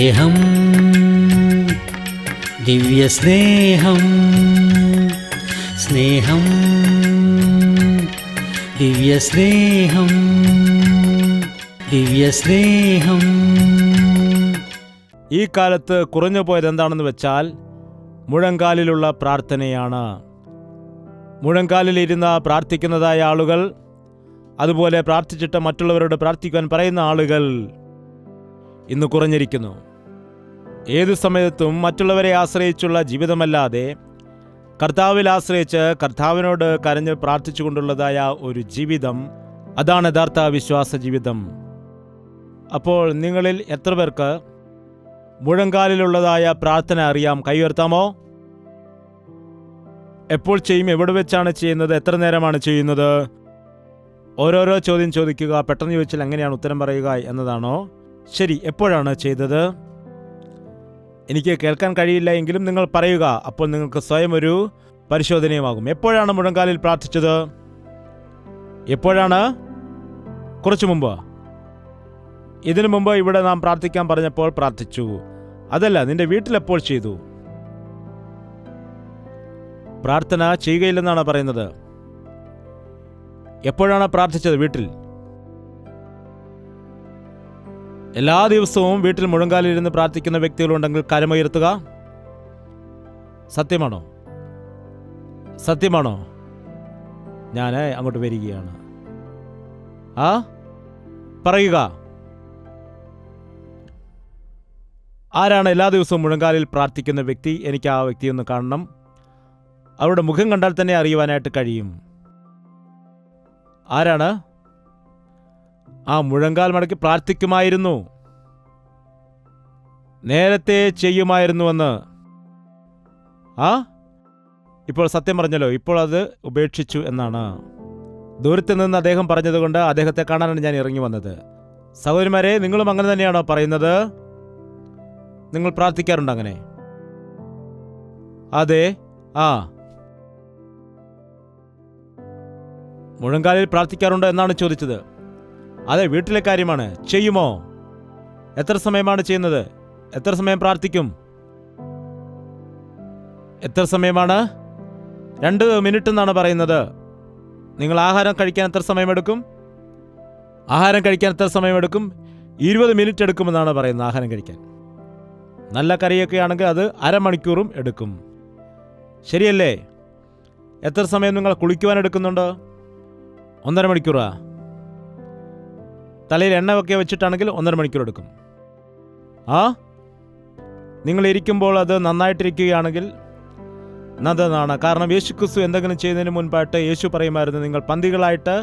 സ്നേഹം, ദിവ്യസ്നേഹം, സ്നേഹം, ദിവ്യസ്നേഹം, ദിവ്യസ്നേഹം. ഈ കാലത്ത് കുറഞ്ഞു പോയത് എന്താണെന്ന് വെച്ചാൽ മുഴങ്കാലിലുള്ള പ്രാർത്ഥനയാണ്. മുഴങ്കാലിലിരുന്ന് പ്രാർത്ഥിക്കുന്നതായ ആളുകൾ, അതുപോലെ പ്രാർത്ഥിച്ചിട്ട് മറ്റുള്ളവരോട് പ്രാർത്ഥിക്കുവാൻ പറയുന്ന ആളുകൾ ഇന്ന് കുറഞ്ഞിരിക്കുന്നു. ഏതു സമയത്തും മറ്റുള്ളവരെ ആശ്രയിച്ചുള്ള ജീവിതമല്ലാതെ കർത്താവിൽ ആശ്രയിച്ച് കർത്താവിനോട് കരഞ്ഞ് പ്രാർത്ഥിച്ചുകൊണ്ടുള്ളതായ ഒരു ജീവിതം, അതാണ് യഥാർത്ഥ വിശ്വാസ ജീവിതം. അപ്പോൾ നിങ്ങളിൽ എത്ര പേർക്ക് മുഴങ്കാലിലുള്ളതായ പ്രാർത്ഥന അറിയാം? കൈ ഉയർത്താമോ? എപ്പോൾ ചെയ്യും? എവിടെ വെച്ചാണ് ചെയ്യുന്നത്? എത്ര നേരമാണ് ചെയ്യുന്നത്? ഓരോരോ ചോദ്യം ചോദിക്കുക. പെട്ടെന്ന് ചോദിച്ചാൽ എങ്ങനെയാണ് ഉത്തരം പറയുക എന്നതാണോ? ശരി, എപ്പോഴാണ് ചെയ്തത്? എനിക്ക് കേൾക്കാൻ കഴിയില്ല എങ്കിലും നിങ്ങൾ പറയുക. അപ്പോൾ നിങ്ങൾക്ക് സ്വയം ഒരു പരിശോധനയുമാകും. എപ്പോഴാണ് മുഴങ്കാലിൽ പ്രാർത്ഥിച്ചത്? എപ്പോഴാണ്? കുറച്ചു മുമ്പ്. ഇതിനു മുമ്പ് ഇവിടെ നാം പ്രാർത്ഥിക്കാൻ പറഞ്ഞപ്പോൾ പ്രാർത്ഥിച്ചു. അതല്ല, നിന്റെ വീട്ടിലെപ്പോൾ ചെയ്തു? പ്രാർത്ഥന ചെയ്യുകയില്ലെന്നാണ് പറയുന്നത്. എപ്പോഴാണ് പ്രാർത്ഥിച്ചത് വീട്ടിൽ? എല്ലാ ദിവസവും വീട്ടിൽ മുഴങ്കാലിരുന്ന് പ്രാർത്ഥിക്കുന്ന വ്യക്തികളുണ്ടെങ്കിൽ കരമുയർത്തുക. സത്യമാണോ? സത്യമാണോ? ഞാൻ അങ്ങോട്ട് വരികയാണ്. പറയുക. ആരാണ് എല്ലാ ദിവസവും മുഴങ്കാലിൽ പ്രാർത്ഥിക്കുന്ന വ്യക്തി? എനിക്ക് ആ വ്യക്തിയൊന്ന് കാണണം. അവരുടെ മുഖം കണ്ടാൽ തന്നെ അറിയുവാനായിട്ട് കഴിയും. ആരാണ്? മുഴങ്കാൽ മടക്കി പ്രാർത്ഥിക്കുമായിരുന്നു, നേരത്തെ ചെയ്യുമായിരുന്നുവെന്ന്. ഇപ്പോൾ സത്യം പറഞ്ഞല്ലോ, ഇപ്പോൾ അത് ഉപേക്ഷിച്ചു എന്നാണ്. ദൂരത്ത് നിന്ന് അദ്ദേഹം പറഞ്ഞതുകൊണ്ട് അദ്ദേഹത്തെ കാണാനാണ് ഞാൻ ഇറങ്ങി വന്നത്. സഹോദരിമാരെ, നിങ്ങളും അങ്ങനെ തന്നെയാണോ പറയുന്നത്? നിങ്ങൾ പ്രാർത്ഥിക്കാറുണ്ട് അങ്ങനെ? അതെ. മുഴങ്കാലിൽ പ്രാർത്ഥിക്കാറുണ്ടോ എന്നാണ് ചോദിച്ചത്. അതെ, വീട്ടിലെ കാര്യമാണ്. ചെയ്യുമോ? എത്ര സമയമാണ് ചെയ്യുന്നത്? എത്ര സമയം പ്രാർത്ഥിക്കും? എത്ര സമയമാണ്? 2 മിനിറ്റ് എന്നാണ് പറയുന്നത്. നിങ്ങൾ ആഹാരം കഴിക്കാൻ എത്ര സമയമെടുക്കും? ആഹാരം കഴിക്കാൻ എത്ര സമയമെടുക്കും? 20 മിനിറ്റ് എടുക്കുമെന്നാണ് പറയുന്നത് ആഹാരം കഴിക്കാൻ. നല്ല കറിയൊക്കെ ആണെങ്കിൽ അത് അരമണിക്കൂറും എടുക്കും. ശരിയല്ലേ? എത്ര സമയം നിങ്ങൾ കുളിക്കുവാൻ എടുക്കുന്നുണ്ട്? 1.5 മണിക്കൂറാ? തലയിൽ എണ്ണയൊക്കെ വെച്ചിട്ടാണെങ്കിൽ 1.5 മണിക്കൂർ എടുക്കും. നിങ്ങൾ ഇരിക്കുമ്പോൾ അത് നന്നായിട്ടിരിക്കുകയാണെങ്കിൽ നല്ലതാണ്. കാരണം യേശുക്രിസ്തു എന്തെങ്കിലും ചെയ്യുന്നതിന് മുൻപായിട്ട് യേശു പറയുമായിരുന്നു, നിങ്ങൾ പന്തികളായിട്ട്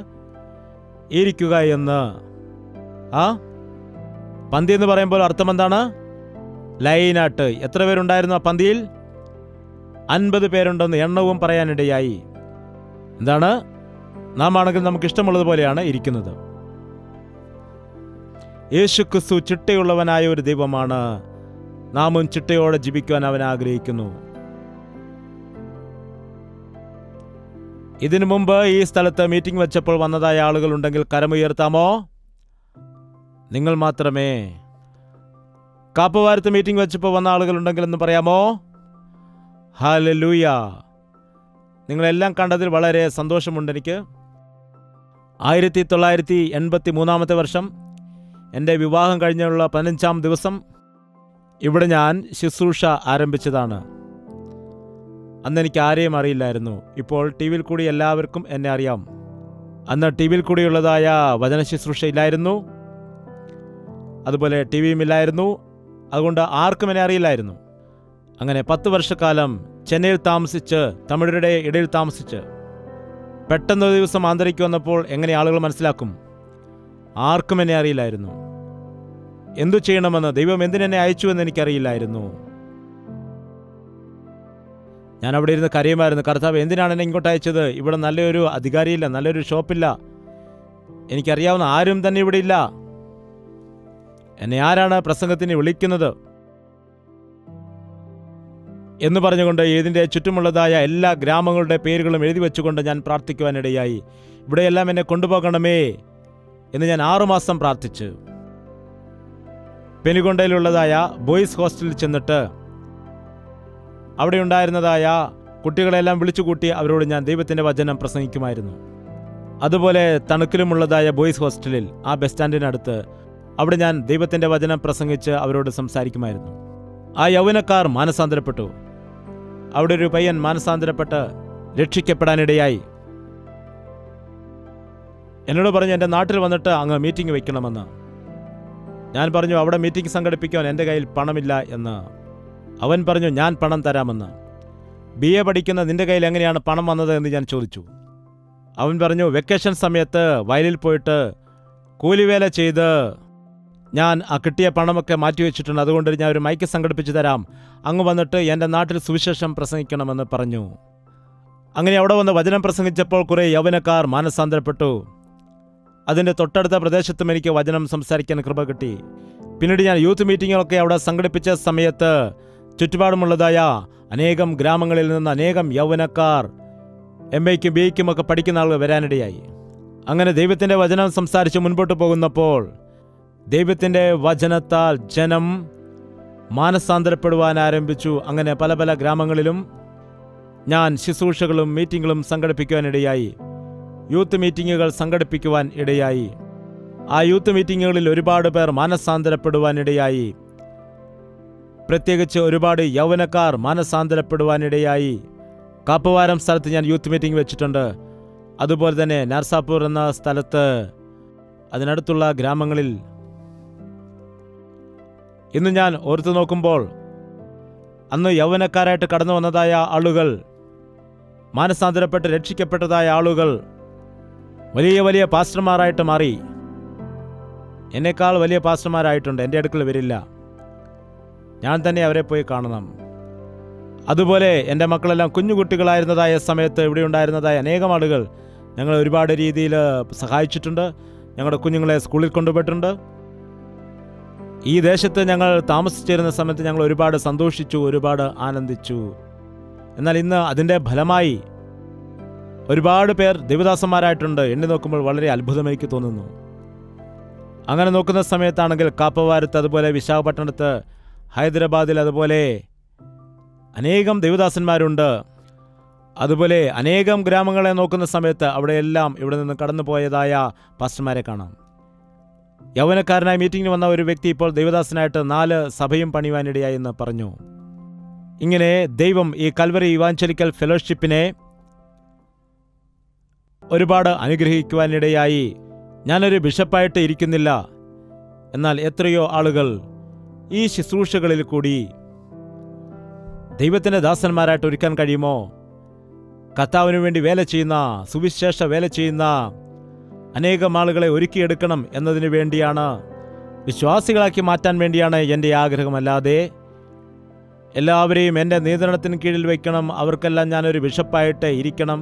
ഇരിക്കുക എന്ന്. പന്തി എന്ന് പറയുമ്പോൾ അർത്ഥം എന്താണ്? ലൈനായിട്ട്. എത്ര പേരുണ്ടായിരുന്നു ആ പന്തിയിൽ? 50 പേരുണ്ടെന്ന് എണ്ണവും പറയാനിടയായി. എന്താണ്? നാം ആണെങ്കിൽ നമുക്ക് ഇഷ്ടമുള്ളതുപോലെയാണ് ഇരിക്കുന്നത്. യേശുക്രിസ്തു ചിട്ടയുള്ളവനായ ഒരു ദൈവമാണ്. നാമും ചിട്ടയോടെ ജീവിക്കുവാൻ അവൻ ആഗ്രഹിക്കുന്നു. ഇതിനു മുമ്പ് ഈ സ്ഥലത്ത് മീറ്റിംഗ് വെച്ചപ്പോൾ വന്നതായ ആളുകളുണ്ടെങ്കിൽ കരമുയർത്താമോ? നിങ്ങൾ മാത്രമേ. കാപ്പവാരത്ത് മീറ്റിംഗ് വെച്ചപ്പോൾ വന്ന ആളുകളുണ്ടെങ്കിൽ എന്ന് പറയാമോ? ഹല്ലേലൂയ. നിങ്ങളെല്ലാം കണ്ടതിൽ വളരെ സന്തോഷമുണ്ട് എനിക്ക്. 1983 വർഷം എൻ്റെ വിവാഹം കഴിഞ്ഞുള്ള 15-ാം ദിവസം ഇവിടെ ഞാൻ ശുശ്രൂഷ ആരംഭിച്ചതാണ്. അന്ന് എനിക്ക് ആരെയും അറിയില്ലായിരുന്നു. ഇപ്പോൾ ടി വിയിൽ കൂടി എല്ലാവർക്കും എന്നെ അറിയാം. അന്ന് ടി വിയിൽ കൂടിയുള്ളതായ വചന ശുശ്രൂഷ ഇല്ലായിരുന്നു, അതുപോലെ ടി വിയും ഇല്ലായിരുന്നു. അതുകൊണ്ട് ആർക്കും എന്നെ അറിയില്ലായിരുന്നു. അങ്ങനെ 10 വർഷക്കാലം ചെന്നൈയിൽ താമസിച്ച്, തമിഴരുടെ ഇടയിൽ താമസിച്ച്, പെട്ടെന്നൊരു ദിവസം ആന്തരിക്ക് വന്നപ്പോൾ എങ്ങനെ ആളുകൾ മനസ്സിലാക്കും? ആർക്കും എന്നെ അറിയില്ലായിരുന്നു. എന്തു ചെയ്യണമെന്ന്, ദൈവം എന്തിനെന്നെ അയച്ചു എന്ന് എനിക്കറിയില്ലായിരുന്നു. ഞാൻ അവിടെ ഇരുന്ന് കരയുമായിരുന്നു. കർത്താവ്, എന്തിനാണ് എന്നെ ഇങ്ങോട്ട് അയച്ചത്? ഇവിടെ നല്ലൊരു അധികാരിയില്ല, നല്ലൊരു ഷോപ്പില്ല, എനിക്കറിയാവുന്ന ആരും തന്നെ ഇവിടെ ഇല്ല. എന്നെ ആരാണ് പ്രസംഗത്തിന് വിളിക്കുന്നത് എന്ന് പറഞ്ഞുകൊണ്ട് ഇതിൻ്റെ ചുറ്റുമുള്ളതായ എല്ലാ ഗ്രാമങ്ങളുടെ പേരുകളും എഴുതി വെച്ചുകൊണ്ട് ഞാൻ പ്രാർത്ഥിക്കുവാനിടയായി. ഇവിടെയെല്ലാം എന്നെ കൊണ്ടുപോകണമേ എന്ന് ഞാൻ 6 മാസം പ്രാർത്ഥിച്ചു. പെനുകൊണ്ടയിലുള്ളതായ ബോയ്സ് ഹോസ്റ്റലിൽ ചെന്നിട്ട് അവിടെ ഉണ്ടായിരുന്നതായ കുട്ടികളെല്ലാം വിളിച്ചുകൂട്ടി അവരോട് ഞാൻ ദൈവത്തിൻ്റെ വചനം പ്രസംഗിക്കുമായിരുന്നു. അതുപോലെ തണുക്കിലുമുള്ളതായ ബോയ്സ് ഹോസ്റ്റലിൽ ആ ബസ് സ്റ്റാൻഡിനടുത്ത് അവിടെ ഞാൻ ദൈവത്തിൻ്റെ വചനം പ്രസംഗിച്ച് അവരോട് സംസാരിക്കുമായിരുന്നു. ആ യൗവനക്കാർ മാനസാന്തരപ്പെട്ടു. അവിടെ ഒരു പയ്യൻ മാനസാന്തരപ്പെട്ട് രക്ഷിക്കപ്പെടാനിടയായി. എന്നോട് പറഞ്ഞു, എൻ്റെ നാട്ടിൽ വന്നിട്ട് അങ്ങ് മീറ്റിംഗ് വയ്ക്കണമെന്ന്. ഞാൻ പറഞ്ഞു, അവിടെ മീറ്റിംഗ് സംഘടിപ്പിക്കാൻ എൻ്റെ കയ്യിൽ പണമില്ല എന്ന്. അവൻ പറഞ്ഞു, ഞാൻ പണം തരാമെന്ന്. BA പഠിക്കുന്ന നിൻ്റെ കയ്യിൽ എങ്ങനെയാണ് പണം വന്നത് എന്ന് ഞാൻ ചോദിച്ചു. അവൻ പറഞ്ഞു, വെക്കേഷൻ സമയത്ത് വയലിൽ പോയിട്ട് കൂലിവേല ചെയ്ത് ഞാൻ ആ കിട്ടിയ പണമൊക്കെ മാറ്റിവെച്ചിട്ടുണ്ട്. അതുകൊണ്ട് ഞാൻ ഒരു മൈക്ക് സംഘടിപ്പിച്ച് തരാം, അങ്ങ് വന്നിട്ട് എൻ്റെ നാട്ടിൽ സുവിശേഷം പ്രസംഗിക്കണമെന്ന് പറഞ്ഞു. അങ്ങനെ അവിടെ വന്ന് വചനം പ്രസംഗിച്ചപ്പോൾ കുറേ യൗവനക്കാർ മാനസാന്തരപ്പെട്ടു. അതിൻ്റെ തൊട്ടടുത്ത പ്രദേശത്തും എനിക്ക് വചനം സംസാരിക്കാൻ കൃപ കിട്ടി. പിന്നീട് ഞാൻ യൂത്ത് മീറ്റിങ്ങുകളൊക്കെ അവിടെ സംഘടിപ്പിച്ച സമയത്ത് ചുറ്റുപാടുമുള്ളതായ അനേകം ഗ്രാമങ്ങളിൽ നിന്ന് അനേകം യൗവനക്കാർ MAയ്ക്കും BAയ്ക്കും ഒക്കെ പഠിക്കുന്ന ആളുകൾ വരാനിടയായി. അങ്ങനെ ദൈവത്തിൻ്റെ വചനം സംസാരിച്ച് മുൻപോട്ട് പോകുന്നപ്പോൾ ദൈവത്തിൻ്റെ വചനത്താൽ ജനം മാനസാന്തരപ്പെടുവാൻ ആരംഭിച്ചു. അങ്ങനെ പല പല ഗ്രാമങ്ങളിലും ഞാൻ ശുശ്രൂഷകളും മീറ്റിങ്ങുകളും സംഘടിപ്പിക്കുവാനിടയായി. യൂത്ത് മീറ്റിങ്ങുകൾ സംഘടിപ്പിക്കുവാൻ ഇടയായി. ആ യൂത്ത് മീറ്റിങ്ങുകളിൽ ഒരുപാട് പേർ മാനസാന്തരപ്പെടുവാനിടയായി. പ്രത്യേകിച്ച് ഒരുപാട് യൗവനക്കാർ മാനസാന്തരപ്പെടുവാനിടയായി. കാപ്പവാരം സ്ഥലത്ത് ഞാൻ യൂത്ത് മീറ്റിംഗ് വെച്ചിട്ടുണ്ട്. അതുപോലെ തന്നെ നർസാപൂർ എന്ന സ്ഥലത്ത്, അതിനടുത്തുള്ള ഗ്രാമങ്ങളിൽ. ഇന്ന് ഞാൻ ഓർത്തു നോക്കുമ്പോൾ അന്ന് യൗവനക്കാരായിട്ട് കടന്നു വന്നതായ ആളുകൾ, മാനസാന്തരപ്പെട്ട് രക്ഷിക്കപ്പെട്ടതായ ആളുകൾ വലിയ വലിയ പാസ്റ്റർമാരായിട്ട് മാറി. എന്നേക്കാൾ വലിയ പാസ്റ്റർമാരായിട്ടുണ്ട്. എൻ്റെ അടുക്കൽ വരില്ല, ഞാൻ തന്നെ അവരെ പോയി കാണണം. അതുപോലെ എൻ്റെ മക്കളെല്ലാം കുഞ്ഞുകുട്ടികളായിരുന്നതായ സമയത്ത് ഇവിടെ ഉണ്ടായിരുന്നതായ അനേകം ആളുകൾ ഞങ്ങൾ ഒരുപാട് രീതിയിൽ സഹായിച്ചിട്ടുണ്ട്. ഞങ്ങളുടെ കുഞ്ഞുങ്ങളെ സ്കൂളിൽ കൊണ്ടുപോയിട്ടുണ്ട്. ഈ ദേശത്ത് ഞങ്ങൾ താമസിച്ചിരുന്ന സമയത്ത് ഞങ്ങൾ ഒരുപാട് സന്തോഷിച്ചു, ഒരുപാട് ആനന്ദിച്ചു. എന്നാൽ ഇന്ന് അതിൻ്റെ ഫലമായി ഒരുപാട് പേർ ദൈവദാസന്മാരായിട്ടുണ്ട്. എണ്ണി നോക്കുമ്പോൾ വളരെ അത്ഭുതം എനിക്ക് തോന്നുന്നു. അങ്ങനെ നോക്കുന്ന സമയത്താണെങ്കിൽ കാപ്പവാരത്ത്, അതുപോലെ വിശാഖപട്ടണത്ത്, ഹൈദരാബാദിൽ അതുപോലെ അനേകം ദൈവദാസന്മാരുണ്ട്. അതുപോലെ അനേകം ഗ്രാമങ്ങളെ നോക്കുന്ന സമയത്ത് അവിടെയെല്ലാം ഇവിടെ നിന്ന് കടന്നു പോയതായ പാസ്റ്റർമാരെ കാണാം. യൗവനക്കാരനായി മീറ്റിംഗിന് വന്ന ഒരു വ്യക്തി ഇപ്പോൾ ദൈവദാസനായിട്ട് 4 സഭയും പണിയുവാനിടയായി എന്ന് പറഞ്ഞു. ഇങ്ങനെ ദൈവം ഈ കൽവറി ഇവാഞ്ചലിക്കൽ ഫെലോഷിപ്പിനെ ഒരുപാട് അനുഗ്രഹിക്കുവാനിടയായി. ഞാനൊരു ബിഷപ്പായിട്ട് ഇരിക്കുന്നില്ല, എന്നാൽ എത്രയോ ആളുകൾ ഈ ശുശ്രൂഷകളിൽ കൂടി ദൈവത്തിൻ്റെ ദാസന്മാരായിട്ട് ഒരുക്കാൻ കഴിയുമോ? കർത്താവിനു വേണ്ടി വേല ചെയ്യുന്ന, സുവിശേഷ വേല ചെയ്യുന്ന അനേകം ആളുകളെ ഒരുക്കിയെടുക്കണം എന്നതിനു വേണ്ടിയാണ്, വിശ്വാസികളാക്കി മാറ്റാൻ വേണ്ടിയാണ് എൻ്റെ ആഗ്രഹമല്ലാതെ എല്ലാവരെയും എൻ്റെ നിയന്ത്രണത്തിന് കീഴിൽ വയ്ക്കണം, അവർക്കെല്ലാം ഞാനൊരു ബിഷപ്പായിട്ട് ഇരിക്കണം,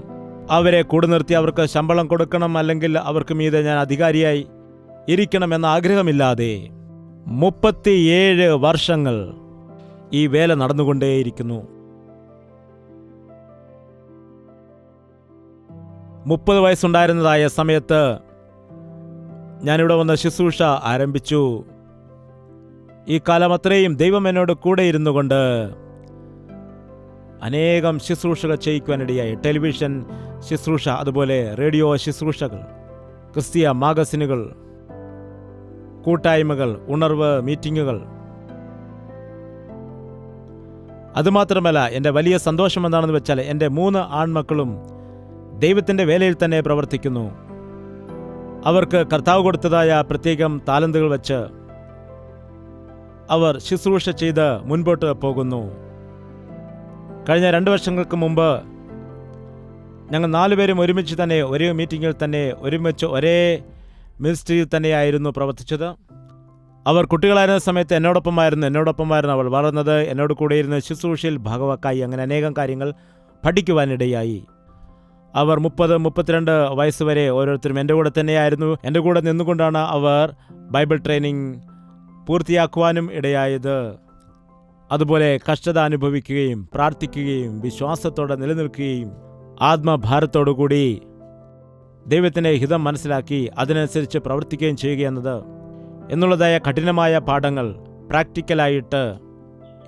അവരെ കൂടെ നിർത്തി അവർക്ക് ശമ്പളം കൊടുക്കണം, അല്ലെങ്കിൽ അവർക്ക് മീതെ ഞാൻ അധികാരിയായി ഇരിക്കണം എന്ന ആഗ്രഹമില്ലാതെ 37 വർഷങ്ങൾ ഈ വേല നടന്നുകൊണ്ടേയിരിക്കുന്നു. 30 വയസ്സുണ്ടായിരുന്നതായ സമയത്ത് ഞാനിവിടെ വന്ന് ശുശ്രൂഷ ആരംഭിച്ചു. ഈ കാലം അത്രയും ദൈവം എന്നോട് കൂടെ ഇരുന്നു കൊണ്ട് അനേകം ശുശ്രൂഷകൾ ചെയ്യിക്കുവാനിടയായി. ടെലിവിഷൻ ശുശ്രൂഷ, അതുപോലെ റേഡിയോ ശുശ്രൂഷകൾ, ക്രിസ്തീയ മാഗസിനുകൾ, കൂട്ടായ്മകൾ, ഉണർവ് മീറ്റിങ്ങുകൾ. അതുമാത്രമല്ല, എൻ്റെ വലിയ സന്തോഷം എന്താണെന്ന് വെച്ചാൽ എൻ്റെ 3 ആൺമക്കളും ദൈവത്തിൻ്റെ വേലയിൽ തന്നെ പ്രവർത്തിക്കുന്നു. അവർക്ക് കർത്താവ് കൊടുത്തതായ പ്രത്യേകം താലന്തുകൾ വെച്ച് അവർ ശുശ്രൂഷ ചെയ്ത് മുൻപോട്ട് പോകുന്നു. കഴിഞ്ഞ 2 വർഷങ്ങൾക്ക് മുമ്പ് ഞങ്ങൾ 4 പേരും ഒരുമിച്ച് തന്നെ ഒരേ മീറ്റിങ്ങിൽ തന്നെ ഒരുമിച്ച് ഒരേ മിനിസ്ട്രിയിൽ തന്നെയായിരുന്നു പ്രവർത്തിച്ചത്. അവർ കുട്ടികളായിരുന്ന സമയത്ത് എന്നോടൊപ്പമായിരുന്നു അവൾ വളർന്നത്. എന്നോട് കൂടെ ഇരുന്ന് ശുശ്രൂഷയിൽ ഭാഗവാക്കായി. അങ്ങനെ അനേകം കാര്യങ്ങൾ പഠിക്കുവാനിടയായി. അവർ 30-32 വയസ്സ് വരെ ഓരോരുത്തരും എൻ്റെ കൂടെ തന്നെയായിരുന്നു. എൻ്റെ കൂടെ നിന്നുകൊണ്ടാണ് അവർ ബൈബിൾ ട്രെയിനിങ് പൂർത്തിയാക്കുവാനും ഇടയായത്. അതുപോലെ കഷ്ടത അനുഭവിക്കുകയും പ്രാർത്ഥിക്കുകയും വിശ്വാസത്തോടെ നിലനിൽക്കുകയും ആത്മഭാരത്തോടുകൂടി ദൈവത്തിൻ്റെ ഹിതം മനസ്സിലാക്കി അതിനനുസരിച്ച് പ്രവർത്തിക്കുകയും ചെയ്യുക എന്നുള്ളതായ കഠിനമായ പാഠങ്ങൾ പ്രാക്ടിക്കലായിട്ട്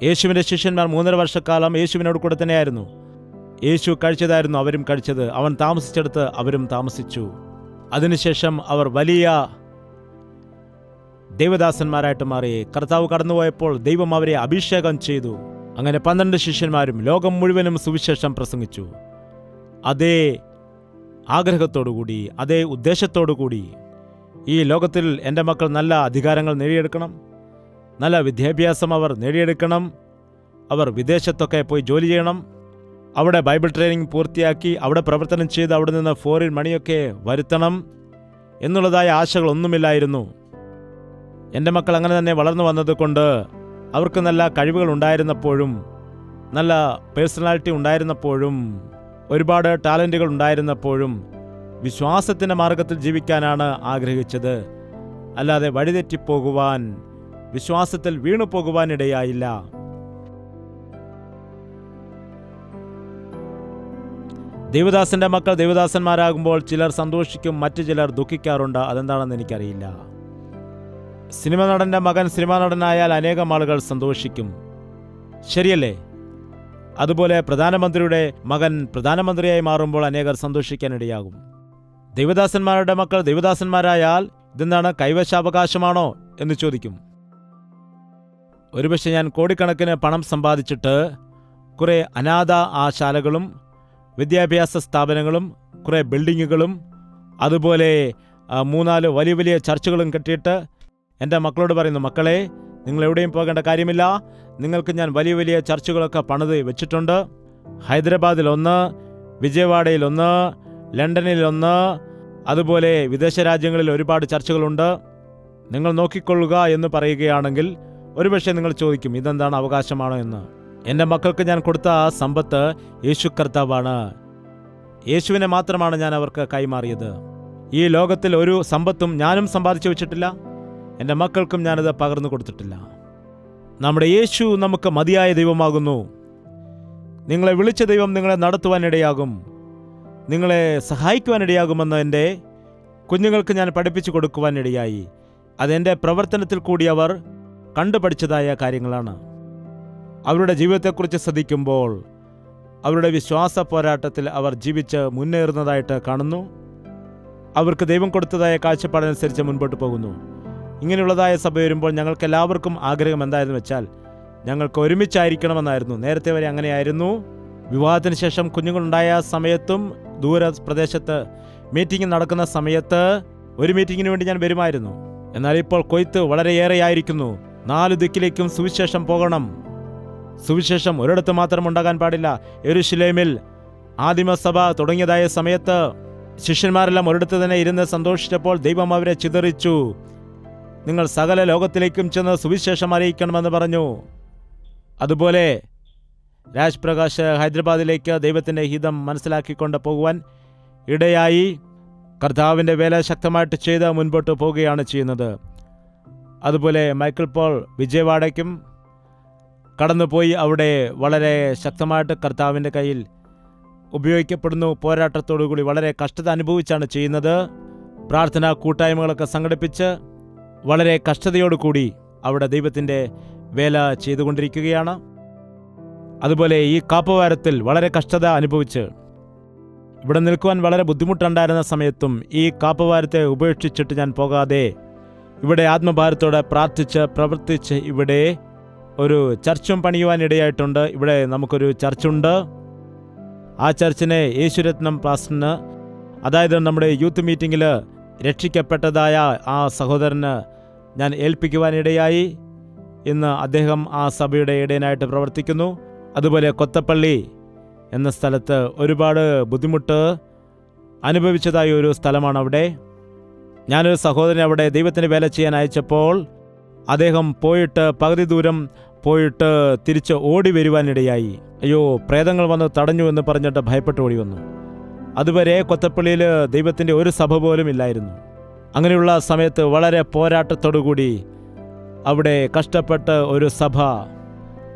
യേശുവിൻ്റെ ശിഷ്യന്മാർ 3.5 വർഷക്കാലം യേശുവിനോട് കൂടെ തന്നെയായിരുന്നു. യേശു കഴിച്ചതായിരുന്നു അവരും കഴിച്ചത്. അവൻ താമസിച്ചെടുത്ത് അവരും താമസിച്ചു. അതിനുശേഷം അവർ വലിയ ദൈവദാസന്മാരായിട്ട് മാറി. കർത്താവ് കടന്നുപോയപ്പോൾ ദൈവം അവരെ അഭിഷേകം ചെയ്തു. അങ്ങനെ 12 ശിഷ്യന്മാരും ലോകം മുഴുവനും സുവിശേഷം പ്രസംഗിച്ചു. അതേ ആഗ്രഹത്തോടുകൂടി, അതേ ഉദ്ദേശത്തോടുകൂടി ഈ ലോകത്തിൽ എൻ്റെ മക്കൾ നല്ല അധികാരങ്ങൾ നേടിയെടുക്കണം, നല്ല വിദ്യാഭ്യാസം അവർ നേടിയെടുക്കണം, അവർ വിദേശത്തൊക്കെ പോയി ജോലി ചെയ്യണം, അവിടെ ബൈബിൾ ട്രെയിനിങ് പൂർത്തിയാക്കി അവിടെ പ്രവർത്തനം ചെയ്ത് അവിടെ നിന്ന് ഫോറിൻ മണിയൊക്കെ വരുത്തണം എന്നുള്ളതായ ആശകളൊന്നുമില്ലായിരുന്നു. എൻ്റെ മക്കൾ അങ്ങനെ തന്നെ വളർന്നു വന്നതുകൊണ്ട് അവർക്ക് നല്ല കഴിവുകൾ ഉണ്ടായിരുന്നപ്പോഴും, നല്ല പേഴ്സണാലിറ്റി ഉണ്ടായിരുന്നപ്പോഴും, ഒരുപാട് ടാലൻറ്റുകൾ ഉണ്ടായിരുന്നപ്പോഴും വിശ്വാസത്തിൻ്റെ മാർഗത്തിൽ ജീവിക്കാനാണ് ആഗ്രഹിച്ചത്. അല്ലാതെ വഴിതെറ്റിപ്പോകുവാൻ, വിശ്വാസത്തിൽ വീണു പോകുവാനിടയായില്ല. ദേവദാസന്റെ മക്കൾ ദേവദാസന്മാരാകുമ്പോൾ ചിലർ സന്തോഷിക്കും, മറ്റു ചിലർ ദുഃഖിക്കാറുണ്ട്. അതെന്താണെന്ന് എനിക്കറിയില്ല. സിനിമ നടൻ്റെ മകൻ സിനിമാ നടനായാൽ അനേകം ആളുകൾ സന്തോഷിക്കും, ശരിയല്ലേ? അതുപോലെ പ്രധാനമന്ത്രിയുടെ മകൻ പ്രധാനമന്ത്രിയായി മാറുമ്പോൾ അനേകർ സന്തോഷിക്കാനിടയാകും. ദൈവദാസന്മാരുടെ മക്കൾ ദൈവദാസന്മാരായാൽ ഇതെന്താണ്, കൈവശാവകാശമാണോ എന്ന് ചോദിക്കും. ഒരുപക്ഷെ ഞാൻ കോടിക്കണക്കിന് പണം സമ്പാദിച്ചിട്ട് കുറേ അനാഥ ആശാലകളും വിദ്യാഭ്യാസ സ്ഥാപനങ്ങളും കുറേ ബിൽഡിങ്ങുകളും അതുപോലെ 3-4 വലിയ വലിയ ചർച്ചുകളും കെട്ടിയിട്ട് എൻ്റെ മക്കളോട് പറയുന്നു, മക്കളെ നിങ്ങൾ എവിടെയും പോകേണ്ട കാര്യമില്ല, നിങ്ങൾക്ക് ഞാൻ വലിയ വലിയ ചർച്ചുകളൊക്കെ പണിത് വെച്ചിട്ടുണ്ട്. ഹൈദരാബാദിൽ 1, വിജയവാഡയിൽ 1, ലണ്ടനിൽ 1, അതുപോലെ വിദേശ രാജ്യങ്ങളിൽ ഒരുപാട് ചർച്ചുകളുണ്ട്, നിങ്ങൾ നോക്കിക്കൊള്ളുക എന്ന് പറയുകയാണെങ്കിൽ ഒരുപക്ഷെ നിങ്ങൾ ചോദിക്കും, ഇതെന്താണ്, അവകാശമാണോ എന്ന്. എൻ്റെ മക്കൾക്ക് ഞാൻ കൊടുത്ത സമ്പത്ത് യേശു കർത്താവാണ്. യേശുവിനെ മാത്രമാണ് ഞാൻ അവർക്ക് കൈമാറിയത്. ഈ ലോകത്തിൽ ഒരു സമ്പത്തും ഞാനും സമ്പാദിച്ചു വെച്ചിട്ടില്ല, എൻ്റെ മക്കൾക്കും ഞാനത് പകർന്നു കൊടുത്തിട്ടില്ല. നമ്മുടെ യേശു നമുക്ക് മതിയായ ദൈവമാകുന്നു. നിങ്ങളെ വിളിച്ച ദൈവം നിങ്ങളെ നടത്തുവാനിടയാകും, നിങ്ങളെ സഹായിക്കുവാനിടയാകുമെന്ന് എൻ്റെ കുഞ്ഞുങ്ങൾക്ക് ഞാൻ പഠിപ്പിച്ചു കൊടുക്കുവാനിടയായി. അതെൻ്റെ പ്രവർത്തനത്തിൽ കൂടി അവർ കണ്ടുപഠിച്ചതായ കാര്യങ്ങളാണ്. അവരുടെ ജീവിതത്തെക്കുറിച്ച് ശ്രദ്ധിക്കുമ്പോൾ അവരുടെ വിശ്വാസ പോരാട്ടത്തിൽ അവർ ജീവിച്ച് മുന്നേറുന്നതായിട്ട് കാണുന്നു. അവർക്ക് ദൈവം കൊടുത്തതായ കാഴ്ചപ്പാടനുസരിച്ച് മുൻപോട്ട് പോകുന്നു. ഇങ്ങനെയുള്ളതായ സഭ വരുമ്പോൾ ഞങ്ങൾക്ക് എല്ലാവർക്കും ആഗ്രഹം എന്തായിരുന്നു വെച്ചാൽ ഞങ്ങൾക്ക് ഒരുമിച്ചായിരിക്കണമെന്നായിരുന്നു. നേരത്തെ വരെ അങ്ങനെയായിരുന്നു. വിവാഹത്തിന് ശേഷം കുഞ്ഞുങ്ങളുണ്ടായ സമയത്തും ദൂര പ്രദേശത്ത് മീറ്റിംഗ് നടക്കുന്ന സമയത്ത് ഒരു മീറ്റിങ്ങിന് വേണ്ടി ഞാൻ വരുമായിരുന്നു. എന്നാൽ ഇപ്പോൾ കൊയ്ത്ത് വളരെയേറെയായിരിക്കുന്നു. 4 ദിക്കിലേക്കും സുവിശേഷം പോകണം. സുവിശേഷം ഒരിടത്ത് മാത്രം ഉണ്ടാകാൻ പാടില്ല. യെരുശലേമിൽ ആദിമസഭ തുടങ്ങിയതായ സമയത്ത് ശിഷ്യന്മാരെല്ലാം ഒരിടത്ത് തന്നെ ഇരുന്ന് സന്തോഷിച്ചപ്പോൾ ദൈവം അവരെ ചിതറിച്ചു. നിങ്ങൾ സകല ലോകത്തിലേക്കും ചെന്ന് സുവിശേഷം അറിയിക്കണമെന്ന് പറഞ്ഞു. അതുപോലെ രാജ് പ്രകാശ് ഹൈദരാബാദിലേക്ക് ദൈവത്തിൻ്റെ ഹിതം മനസ്സിലാക്കിക്കൊണ്ട് പോകുവാൻ ഇടയായി. കർത്താവിൻ്റെ വേല ശക്തമായിട്ട് ചെയ്ത് മുൻപോട്ട് പോവുകയാണ് ചെയ്യുന്നത്. അതുപോലെ മൈക്കിൾ പോൾ വിജയവാഡയ്ക്കും കടന്നുപോയി അവിടെ വളരെ ശക്തമായിട്ട് കർത്താവിൻ്റെ കയ്യിൽ ഉപയോഗിക്കപ്പെടുന്നു. പോരാട്ടത്തോടുകൂടി വളരെ കഷ്ടത അനുഭവിച്ചാണ് ചെയ്യുന്നത്. പ്രാർത്ഥനാ കൂട്ടായ്മകളൊക്കെ സംഘടിപ്പിച്ച് വളരെ കഷ്ടതയോടുകൂടി അവിടെ ദൈവത്തിൻ്റെ വേല ചെയ്തുകൊണ്ടിരിക്കുകയാണ്. അതുപോലെ ഈ കാപ്പവാരത്തിൽ വളരെ കഷ്ടത അനുഭവിച്ച് ഇവിടെ നിൽക്കുവാൻ വളരെ ബുദ്ധിമുട്ടുണ്ടായിരുന്ന സമയത്തും ഈ കാപ്പവാരത്തെ ഉപേക്ഷിച്ചിട്ട് ഞാൻ പോകാതെ ഇവിടെ ആത്മഭാരത്തോടെ പ്രാർത്ഥിച്ച് പ്രവർത്തിച്ച് ഇവിടെ ഒരു ചർച്ചും പണിയുവാനിടയായിട്ടുണ്ട്. ഇവിടെ നമുക്കൊരു ചർച്ചുണ്ട്. ആ ചർച്ചിനെ യേശുരത്നം പാസ്റ്ററിന്, അതായത് നമ്മുടെ യൂത്ത് മീറ്റിങ്ങിൽ രക്ഷിക്കപ്പെട്ടതായ ആ സഹോദരന് ഞാൻ ഏൽപ്പിക്കുവാനിടയായി. ഇന്ന് അദ്ദേഹം ആ സഭയുടെ ഇടയനായിട്ട് പ്രവർത്തിക്കുന്നു. അതുപോലെ കൊത്തപ്പള്ളി എന്ന സ്ഥലത്ത് ഒരുപാട് ബുദ്ധിമുട്ട് അനുഭവിച്ചതായ ഒരു സ്ഥലമാണ് അവിടെ. ഞാനൊരു സഹോദരനെ അവിടെ ദൈവത്തിന് വേല ചെയ്യാൻ അയച്ചപ്പോൾ അദ്ദേഹം പോയിട്ട് പകുതി ദൂരം പോയിട്ട് തിരിച്ച് ഓടി വരുവാനിടയായി. അയ്യോ, പ്രേതങ്ങൾ വന്ന് തടഞ്ഞു എന്ന് പറഞ്ഞിട്ട് ഭയപ്പെട്ട് ഓടി വന്നു. അതുവരെ കൊത്തപ്പള്ളിയിൽ ദൈവത്തിൻ്റെ ഒരു സഭ പോലും ഇല്ലായിരുന്നു. അങ്ങനെയുള്ള സമയത്ത് വളരെ പോരാട്ടത്തോടുകൂടി അവിടെ കഷ്ടപ്പെട്ട് ഒരു സഭ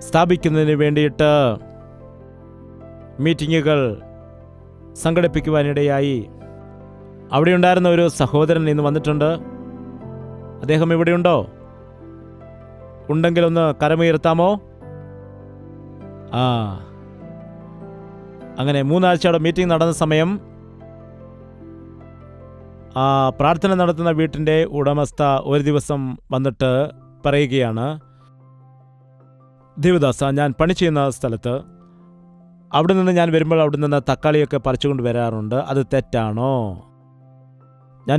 സ്ഥാപിക്കുന്നതിന് വേണ്ടിയിട്ട് മീറ്റിങ്ങുകൾ സംഘടിപ്പിക്കുവാനിടയായി. അവിടെ ഉണ്ടായിരുന്ന ഒരു സഹോദരൻ ഇന്ന് വന്നിട്ടുണ്ട്. അദ്ദേഹം ഇവിടെയുണ്ടോ? ഉണ്ടെങ്കിൽ ഒന്ന് കരമുയർത്താമോ? അങ്ങനെ 3 ആഴ്ചയുടെ മീറ്റിംഗ് നടന്ന സമയം പ്രാർത്ഥന നടത്തുന്ന വീട്ടിൻ്റെ ഉടമസ്ഥ ഒരു ദിവസം വന്നിട്ട് പറയുകയാണ്, ദേവദാസ, ഞാൻ പണി ചെയ്യുന്ന സ്ഥലത്ത് അവിടെ നിന്ന് ഞാൻ വരുമ്പോൾ അവിടെ നിന്ന് തക്കാളിയൊക്കെ പറിച്ചുകൊണ്ട് വരാറുണ്ട്, അത് തെറ്റാണോ? ഞാൻ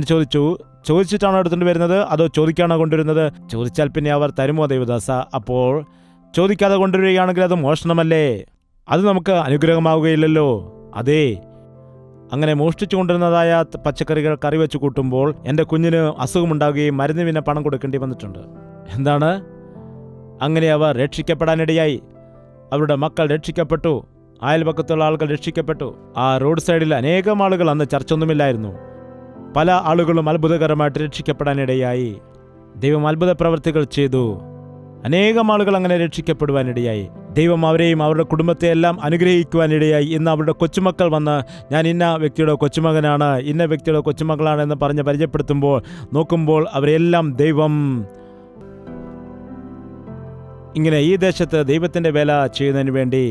ചോദിച്ചിട്ടാണോ എടുത്തുകൊണ്ട് വരുന്നത്, അതോ ചോദിക്കാണോ കൊണ്ടുവരുന്നത്? ചോദിച്ചാൽ പിന്നെ അവർ തരുമോ ദേവദാസ? അപ്പോൾ ചോദിക്കാതെ കൊണ്ടുവരികയാണെങ്കിൽ അത് മോഷണമല്ലേ? അത് നമുക്ക് അനുഗ്രഹമാവുകയില്ലല്ലോ. അതേ, അങ്ങനെ മോഷ്ടിച്ചു കൊണ്ടിരുന്നതായ പച്ചക്കറികൾ കറി വെച്ച് കൂട്ടുമ്പോൾ എൻ്റെ കുഞ്ഞിന് അസുഖമുണ്ടാകുകയും മരുന്നിന് പണം കൊടുക്കേണ്ടി വന്നിട്ടുണ്ട്. എന്താണ്? അങ്ങനെ അവർ രക്ഷിക്കപ്പെടാനിടയായി. അവരുടെ മക്കൾ രക്ഷിക്കപ്പെട്ടു, അയൽപക്കത്തുള്ള ആളുകൾ രക്ഷിക്കപ്പെട്ടു. ആ റോഡ് സൈഡിൽ അനേകം ആളുകൾ, അന്ന് ചർച്ചൊന്നുമില്ലായിരുന്നു, പല ആളുകളും അത്ഭുതകരമായിട്ട് രക്ഷിക്കപ്പെടാനിടയായി. ദൈവം അത്ഭുത പ്രവർത്തികൾ ചെയ്തു. അനേകം ആളുകൾ അങ്ങനെ രക്ഷിക്കപ്പെടുവാനിടയായി. ദൈവം അവരെയും അവരുടെ കുടുംബത്തെയെല്ലാം അനുഗ്രഹിക്കുവാനിടയായി. ഇന്ന് അവരുടെ കൊച്ചുമക്കൾ വന്ന് ഞാൻ ഇന്ന വ്യക്തിയുടെ കൊച്ചുമകനാണ്, ഇന്ന വ്യക്തിയുടെ കൊച്ചുമകളാണ് എന്ന് പറഞ്ഞ് പരിചയപ്പെടുത്തുമ്പോൾ നോക്കുമ്പോൾ അവരെല്ലാം ദൈവം ഇങ്ങനെ ഈ ദേശത്ത് ദൈവത്തിൻ്റെ വേല ചെയ്യുന്നതിന് വേണ്ടി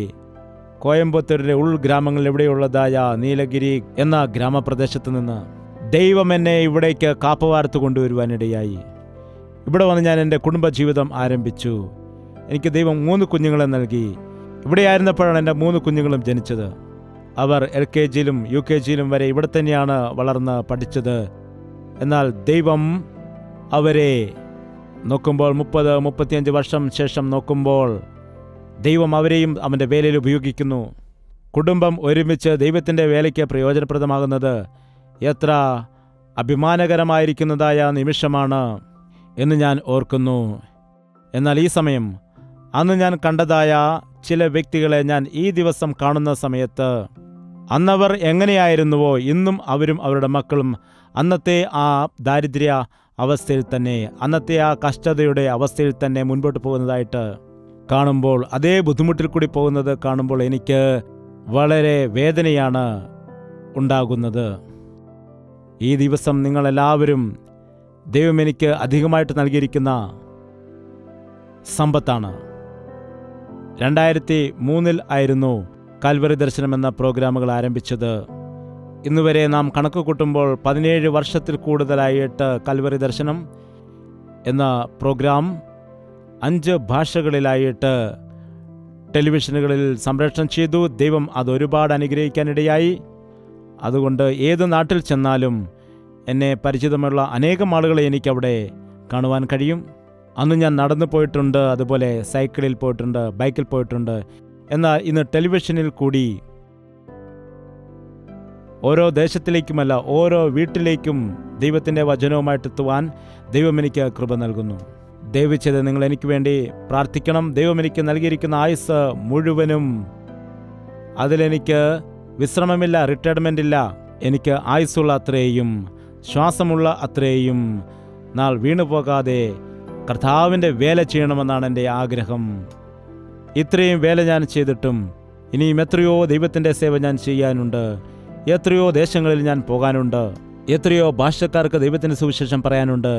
കോയമ്പത്തൂരിലെ ഉൾഗ്രാമങ്ങളിൽ ഇവിടെയുള്ളതായ നീലഗിരി എന്ന ഗ്രാമപ്രദേശത്ത് നിന്ന് ദൈവം എന്നെ ഇവിടേക്ക് കാപ്പവാർത്ത് കൊണ്ടുവരുവാനിടയായി. ഇവിടെ വന്ന് ഞാൻ എൻ്റെ കുടുംബജീവിതം ആരംഭിച്ചു. എനിക്ക് ദൈവം 3 കുഞ്ഞുങ്ങളെ നൽകി. ഇവിടെയായിരുന്നപ്പോഴാണ് എൻ്റെ 3 കുഞ്ഞുങ്ങളും ജനിച്ചത്. അവർ LKG-യിലും UKG-യിലും വരെ ഇവിടെ തന്നെയാണ് വളർന്ന് പഠിച്ചത്. എന്നാൽ ദൈവം അവരെ നോക്കുമ്പോൾ 30-35 വർഷം ശേഷം നോക്കുമ്പോൾ ദൈവം അവരെയും അവൻ്റെ വേലയിൽ ഉപയോഗിക്കുന്നു. കുടുംബം ഒരുമിച്ച് ദൈവത്തിൻ്റെ വേലയ്ക്ക് പ്രയോജനപ്രദമാകുന്നത് എത്ര അഭിമാനകരമായിരിക്കുന്നതായ നിമിഷമാണ് എന്ന് ഞാൻ ഓർക്കുന്നു. എന്നാൽ ഈ സമയം അന്ന് ഞാൻ കണ്ടതായ ചില വ്യക്തികളെ ഞാൻ ഈ ദിവസം കാണുന്ന സമയത്ത് അന്നവർ എങ്ങനെയായിരുന്നുവോ ഇന്നും അവരും അവരുടെ മക്കളും അന്നത്തെ ആ ദാരിദ്ര്യ അവസ്ഥയിൽ തന്നെ, അന്നത്തെ ആ കഷ്ടതയുടെ അവസ്ഥയിൽ തന്നെ മുൻപോട്ട് പോകുന്നതായിട്ട് കാണുമ്പോൾ, അതേ ബുദ്ധിമുട്ടിൽ കൂടി പോകുന്നത് കാണുമ്പോൾ എനിക്ക് വളരെ വേദനയാണ് ഉണ്ടാകുന്നത്. ഈ ദിവസം നിങ്ങളെല്ലാവരും ദൈവം എനിക്ക് അധികമായിട്ട് നൽകിയിരിക്കുന്ന സമ്പത്താണ്. 2003 ആയിരുന്നു കാൽവറി ദർശനം എന്ന പ്രോഗ്രാമുകൾ ആരംഭിച്ചത്. ഇന്നുവരെ നാം കണക്ക് കൂട്ടുമ്പോൾ 17 വർഷത്തിൽ കൂടുതലായിട്ട് കാൽവറി ദർശനം എന്ന പ്രോഗ്രാം 5 ഭാഷകളിലായിട്ട് ടെലിവിഷനുകളിൽ സംപ്രേഷണം ചെയ്തു. ദൈവം അത് ഒരുപാട് അനുഗ്രഹിക്കാനിടയായി. അതുകൊണ്ട് ഏത് നാട്ടിൽ ചെന്നാലും എന്നെ പരിചിതമുള്ള അനേകം ആളുകളെ എനിക്കവിടെ കാണുവാൻ കഴിയും. അന്ന് ഞാൻ നടന്നു പോയിട്ടുണ്ട്, അതുപോലെ സൈക്കിളിൽ പോയിട്ടുണ്ട്, ബൈക്കിൽ പോയിട്ടുണ്ട്. എന്നാൽ ഇന്ന് ടെലിവിഷനിൽ കൂടി ഓരോ ദേശത്തിലേക്കുമല്ല ഓരോ വീട്ടിലേക്കും ദൈവത്തിൻ്റെ വചനവുമായിട്ടെത്തുവാൻ ദൈവം എനിക്ക് കൃപ നൽകുന്നു. ദയവ് ചെയ്ത് നിങ്ങൾ എനിക്ക് വേണ്ടി പ്രാർത്ഥിക്കണം. ദൈവം എനിക്ക് നൽകിയിരിക്കുന്ന ആയുസ് മുഴുവനും അതിലെനിക്ക് വിശ്രമമില്ല, റിട്ടയർമെൻ്റ് ഇല്ല. എനിക്ക് ആയുസ്സുള്ള അത്രയും, ശ്വാസമുള്ള അത്രയും നാൾ വീണുപോകാതെ കർത്താവിൻ്റെ വേല ചെയ്യണമെന്നാണ് എൻ്റെ ആഗ്രഹം. ഇത്രയും വേല ഞാൻ ചെയ്തിട്ടും ഇനിയും എത്രയോ ദൈവത്തിൻ്റെ സേവ ഞാൻ ചെയ്യാനുണ്ട്. എത്രയോ ദേശങ്ങളിൽ ഞാൻ പോകാനുണ്ട്. എത്രയോ ഭാഷക്കാർക്ക് ദൈവത്തിൻ്റെ സുവിശേഷം പറയാനുണ്ട്.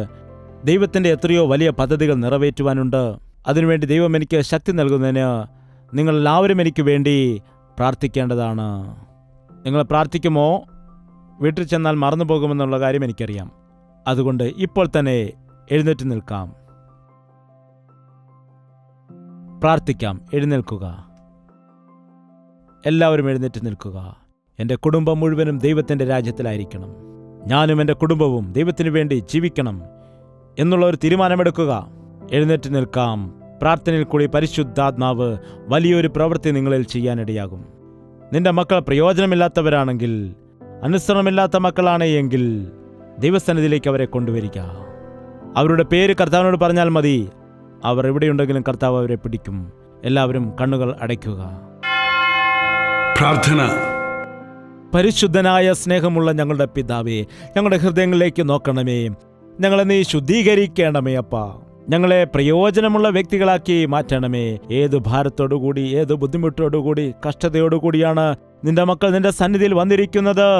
ദൈവത്തിൻ്റെ എത്രയോ വലിയ പദ്ധതികൾ നിറവേറ്റുവാനുണ്ട്. അതിനുവേണ്ടി ദൈവം എനിക്ക് ശക്തി നൽകുന്നതിന് നിങ്ങളെല്ലാവരും എനിക്ക് വേണ്ടി പ്രാർത്ഥിക്കേണ്ടതാണ്. നിങ്ങൾ പ്രാർത്ഥിക്കുമോ? വീട്ടിൽ ചെന്നാൽ മറന്നു പോകുമെന്നുള്ള കാര്യം എനിക്കറിയാം. അതുകൊണ്ട് ഇപ്പോൾ തന്നെ എഴുന്നേറ്റ് നിൽക്കാം, പ്രാർത്ഥിക്കാം. എഴുന്നേൽക്കുക, എല്ലാവരും എഴുന്നേറ്റ് നിൽക്കുക. എൻ്റെ കുടുംബം മുഴുവനും ദൈവത്തിൻ്റെ രാജ്യത്തിലായിരിക്കണം. ഞാനും എൻ്റെ കുടുംബവും ദൈവത്തിനു വേണ്ടി ജീവിക്കണം എന്നുള്ള ഒരു തീരുമാനമെടുക്കുക. എഴുന്നേറ്റ് നിൽക്കാം. പ്രാർത്ഥനയിൽ കൂടി പരിശുദ്ധാത്മാവ് വലിയൊരു പ്രവൃത്തി നിങ്ങളിൽ ചെയ്യാനിടയാകും. നിന്റെ മക്കൾ പ്രയോജനമില്ലാത്തവരാണെങ്കിൽ, അനുസരണമില്ലാത്ത മക്കളാണ് എങ്കിൽ ദൈവസന്നിധിയിലേക്ക് അവരെ കൊണ്ടുവരിക. അവരുടെ പേര് കർത്താവിനോട് പറഞ്ഞാൽ മതി. അവർ എവിടെയുണ്ടെങ്കിലും കർത്താവ് അവരെ പിടിക്കും. എല്ലാവരും കണ്ണുകൾ അടയ്ക്കുക. പ്രാർത്ഥന. പരിശുദ്ധനായ സ്നേഹമുള്ള ഞങ്ങളുടെ പിതാവേ, ഞങ്ങളുടെ ഹൃദയങ്ങളിലേക്ക് നോക്കണമേ. ഞങ്ങളെ നീ ശുദ്ധീകരിക്കണമേ അപ്പാ. ഞങ്ങളെ പ്രയോജനമുള്ള വ്യക്തികളാക്കി മാറ്റണമേ. ഏത് ഭാരത്തോടുകൂടി, ഏത് ബുദ്ധിമുട്ടോടുകൂടി, കഷ്ടതയോടുകൂടിയാണ് നിന്റെ മക്കൾ നിന്റെ സന്നിധിയിൽ വന്നിരിക്കുന്നത്.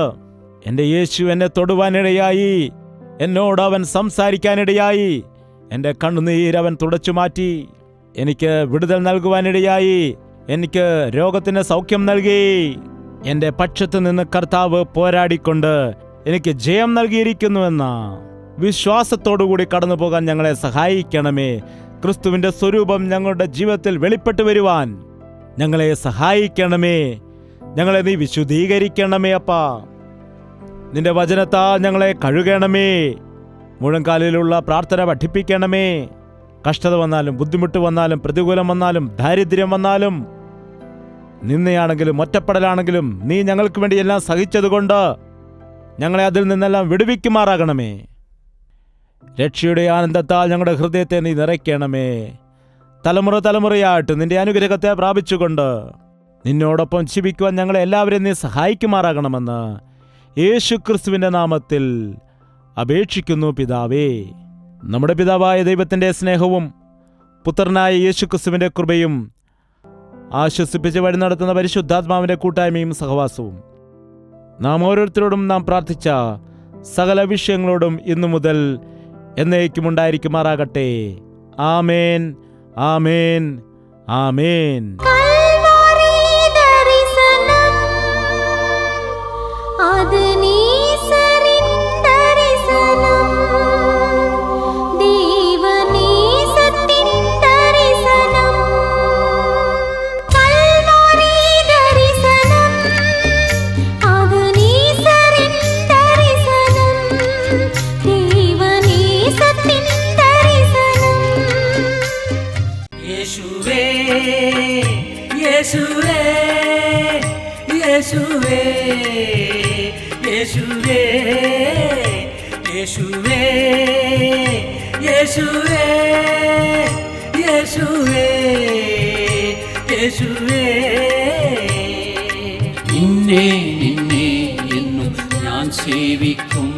എൻ്റെ യേശു എന്നെ തൊടുവാനിടയായി, എന്നോട് അവൻ സംസാരിക്കാനിടയായി. എൻ്റെ കണ്ണുനീരവൻ തുടച്ചു മാറ്റി. എനിക്ക് വിടുതൽ നൽകുവാനിടയായി. എനിക്ക് രോഗത്തിന് സൗഖ്യം നൽകി. എൻ്റെ പക്ഷത്ത് നിന്ന് കർത്താവ് പോരാടിക്കൊണ്ട് എനിക്ക് ജയം നൽകിയിരിക്കുന്നുവെന്ന വിശ്വാസത്തോടുകൂടി കടന്നു പോകാൻ ഞങ്ങളെ സഹായിക്കണമേ. ക്രിസ്തുവിൻ്റെ സ്വരൂപം ഞങ്ങളുടെ ജീവിതത്തിൽ വെളിപ്പെട്ടു വരുവാൻ ഞങ്ങളെ സഹായിക്കണമേ. ഞങ്ങളെ നീ വിശുദ്ധീകരിക്കണമേ അപ്പാ. നിന്റെ വചനത്താൽ ഞങ്ങളെ കഴുകണമേ. മുഴങ്കാലിലുള്ള പ്രാർത്ഥന പഠിപ്പിക്കണമേ. കഷ്ടത വന്നാലും, ബുദ്ധിമുട്ട് വന്നാലും, പ്രതികൂലം വന്നാലും, ദാരിദ്ര്യം വന്നാലും, നിന്നയാണെങ്കിലും ഒറ്റപ്പെടലാണെങ്കിലും നീ ഞങ്ങൾക്ക് വേണ്ടി എല്ലാം സഹിച്ചതുകൊണ്ട് ഞങ്ങളെ അതിൽ നിന്നെല്ലാം വിടുവിക്കുമാറാകണമേ. രക്ഷയുടെ ആനന്ദത്താൽ ഞങ്ങളുടെ ഹൃദയത്തെ നീ നിറയ്ക്കണമേ. തലമുറ തലമുറയായിട്ട് നിന്റെ അനുഗ്രഹത്തെ പ്രാപിച്ചുകൊണ്ട് നിന്നോടൊപ്പം ജീവിക്കുവാൻ ഞങ്ങളെ എല്ലാവരെയും നീ സഹായിക്കുമാറാകണമെന്ന് യേശുക്രിസ്തുവിൻ്റെ നാമത്തിൽ അപേക്ഷിക്കുന്നു പിതാവേ. നമ്മുടെ പിതാവായ ദൈവത്തിൻ്റെ സ്നേഹവും പുത്രനായ യേശുക്രിസ്തുവിൻ്റെ കൃപയും ആശ്വസിപ്പിച്ച് വഴി നടത്തുന്ന പരിശുദ്ധാത്മാവിൻ്റെ കൂട്ടായ്മയും സഹവാസവും നാം ഓരോരുത്തരോടും നാം പ്രാർത്ഥിച്ച സകല വിഷയങ്ങളോടും ഇന്നു മുതൽ എന്നേക്കും ഉണ്ടായിരിക്കുമാറാകട്ടെ. ആമേൻ, ആമേൻ, ആമേൻ. യേശുവേ യേശുവേ യേശുവേ യേശുവേ യേശുവേ യേശുവേ യേശുവേ നിന്നെ നിന്നെ എന്നും ഞാൻ സേവിക്കും.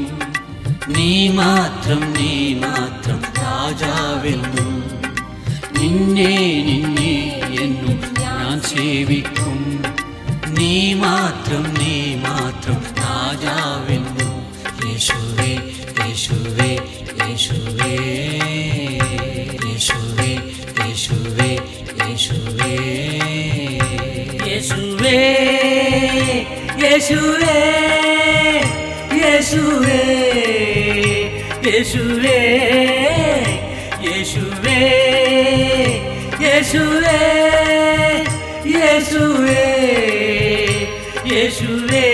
നീ മാത്രം രാജാവെന്നും. നിന്നെ നിന്നെ എന്നും ഞാൻ സേവിക്കും. നീ മാത്രം രാജാവെന്നും. യേശുവേ യേശുവേ യേശുവേ യേശുവേ യേശുവേ യേശുവേ യേശുവേ യേശുവേ യേശുവേ യേശുവേ യേശുവേ യേശുവേ യേശുവേ യേശുവേ